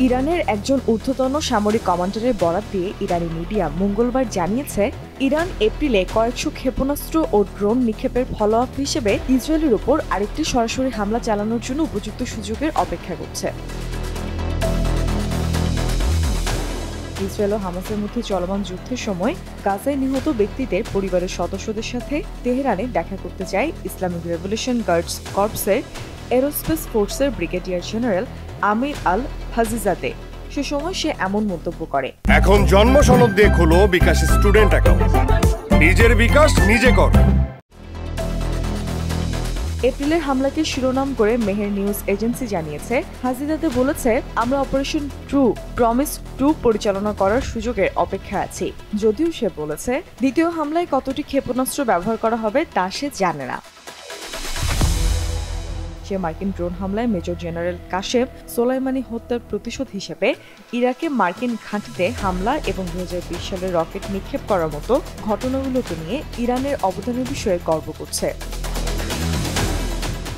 ইরানের একজন ঊর্ধ্বতন সামরিক কমান্ডারের বরাত দিয়ে ইরানি মিডিয়া মঙ্গলবার জানিয়েছে, ইরান এপ্রিলে কয়েকশো ক্ষেপণাস্ত্র ও ড্রোন নিক্ষেপের ফলো-আপ হিসেবে ইসরায়েলের উপর আরেকটি সরাসরি হামলা চালানোর জন্য উপযুক্ত সুযোগের অপেক্ষা করছে। ইসরায়েল ও হামাসের মধ্যে চলমান যুদ্ধের সময় গাজায় নিহত ব্যক্তিদের পরিবারের সদস্যদের সাথে তেহরানে দেখা করতে যায় ইসলামিক রেভলিউশন গার্ডস কর্পসের এরোস্পেস ফোর্সের ব্রিগেডিয়ার জেনারেল আমির আল ফাজিজাদে। সে সময় সে এমন মন্তব্য করে, এখন জন্ম সনদ দিয়ে খোলো বিকাশ স্টুডেন্ট অ্যাকাউন্ট, নিজের বিকাশ নিজে কর। এপ্রিলের হামলাকে শিরোনাম করে মেহের নিউজ এজেন্সি জানিয়েছে, হাজিদাতে বলেছে, আমরা অপারেশন ট্রু প্রমিস 2 পরিচালনা করার সুযোগের অপেক্ষা আছি। যদিও সে বলেছে, দ্বিতীয় হামলায় কতটি ক্ষেপণাস্ত্র ব্যবহার করা হবে তা সে জানে না। সে মার্কিন ড্রোন হামলায় মেজর জেনারেল কাশেম সোলাইমানি হত্যার প্রতিশোধ হিসেবে ইরাকে মার্কিন ঘাঁটিতে হামলা এবং 2020 সালে রকেট নিক্ষেপ করার মতো ঘটনাগুলোকে নিয়ে ইরানের অবদানের বিষয়ে গর্ব করছে।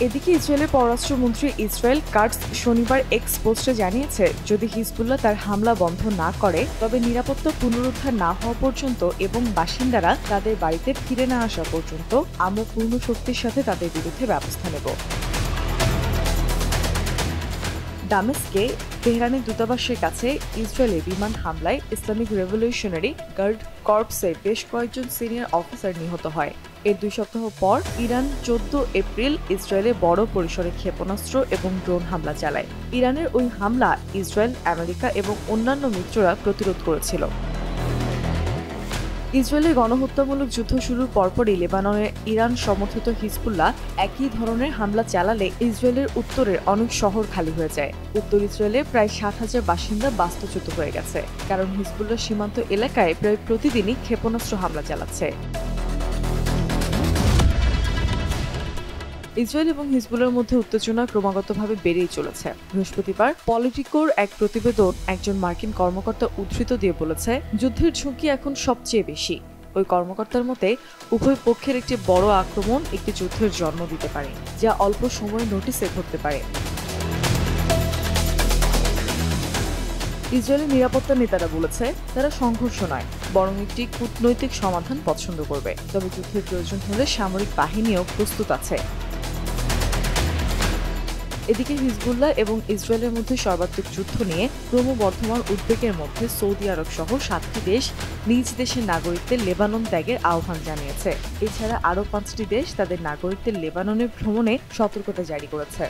এদিকে ইসরায়েলের পররাষ্ট্রমন্ত্রী ইসরায়েল কাটস শনিবার এক্স পোস্টে জানিয়েছে, যদি হিজবুল্লাহ তার হামলা বন্ধ না করে তবে নিরাপত্তা পুনরুদ্ধার না হওয়া পর্যন্ত এবং বাসিন্দারা তাদের বাড়িতে ফিরে না আসা পর্যন্ত আমরা পূর্ণ শক্তির সাথে তাদের বিরুদ্ধে ব্যবস্থা নেব। দামেস্কে তেহরানের দূতাবাসের কাছে ইসরায়েলের বিমান হামলায় ইসলামিক রেভলিউশনারি গার্ড কর্পসের বেশ কয়েকজন সিনিয়র অফিসার নিহত হয়। এর 2 সপ্তাহ পর ইরান 14 এপ্রিল ইসরায়েলে বড় পরিসরে ক্ষেপণাস্ত্র এবং ড্রোন হামলা চালায়। ইরানের ওই হামলা ইসরায়েল, আমেরিকা এবং অন্যান্য মিত্ররা প্রতিরোধ করেছিল। ইসরায়েলের গণহত্যামূলক যুদ্ধ শুরুর পরপরই লেবাননে ইরান সমর্থিত হিজবুল্লাহ একই ধরনের হামলা চালালে ইসরায়েলের উত্তরের অনেক শহর খালি হয়ে যায়। উত্তর ইসরায়েলে প্রায় 60,000 বাসিন্দা বাস্তুচ্যুত হয়ে গেছে, কারণ হিজবুল্লাহ সীমান্ত এলাকায় প্রায় প্রতিদিনই ক্ষেপণাস্ত্র হামলা চালাচ্ছে। ইসরায়েল এবং হিজবুল্লাহর মধ্যে উত্তেজনা ক্রমাগতভাবে বেড়েই চলেছে। বৃহস্পতিবার পলিটিকোর এক প্রতিবেদন একজন মার্কিন কর্মকর্তা উদ্ধৃত দিয়ে বলেছে, যুদ্ধের ঝুঁকি এখন সবচেয়ে বেশি। ওই কর্মকর্তার মতে, উভয় পক্ষের একটি বড় আক্রমণ একটি যুদ্ধের জন্ম দিতে পারে, যা অল্প সময়ের নোটিসে ঘটতে পারে। ইসরায়েলের নিরাপত্তা নেতারা বলেছে, তারা সংঘর্ষ নয়, বরং একটি কূটনৈতিক সমাধান পছন্দ করবে। তবে যুদ্ধের প্রয়োজন হলে সামরিক বাহিনীও প্রস্তুত আছে। এদিকে হিজবুল্লাহ এবং ইসরায়েলের মধ্যে সর্বাত্মক যুদ্ধ নিয়ে ক্রমবর্ধমান উদ্বেগের মধ্যে সৌদি আরব সহ 7টি দেশ নিজ দেশের নাগরিকদের লেবানন ত্যাগের আহ্বান জানিয়েছে। এছাড়া আরও 5টি দেশ তাদের নাগরিকদের লেবাননে ভ্রমণে সতর্কতা জারি করেছে।